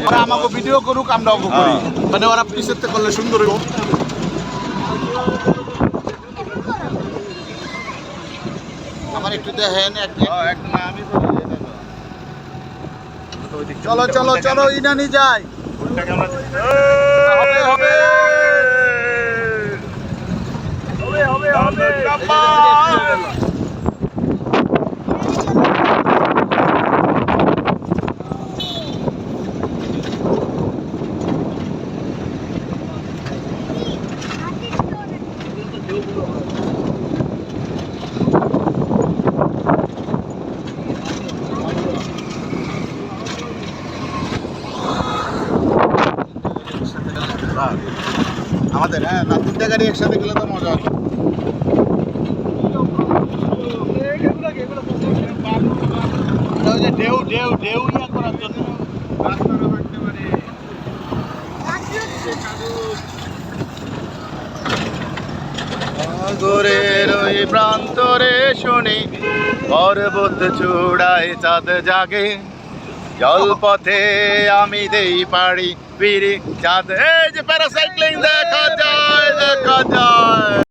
ওরা আমাকে ভিডিও করুক, আমরা ওকে করি, মানে ওরা পিছের থেকে করলে সুন্দর হইব। আমার একটু দেখেন, চলো চলো চলো ইনানি যাই। হবে হবে হবে হবে হবে। আমাদের হ্যাঁ না, তিনটা গাড়ি একসাথে গেলে তো মজা হতো। ওই যে ঢেউ ঢেউ ঢেউ ইয়া করার জন্য সাগরের ওই প্রান্তরে শুনি পর্বত চূড়ায় চাঁদ জাগে, জলপথে আমি দেই পাড়ি ফিরি চাঁদ। এই যে প্যারাসাইক্লিং দেখা যায় দেখা যায়।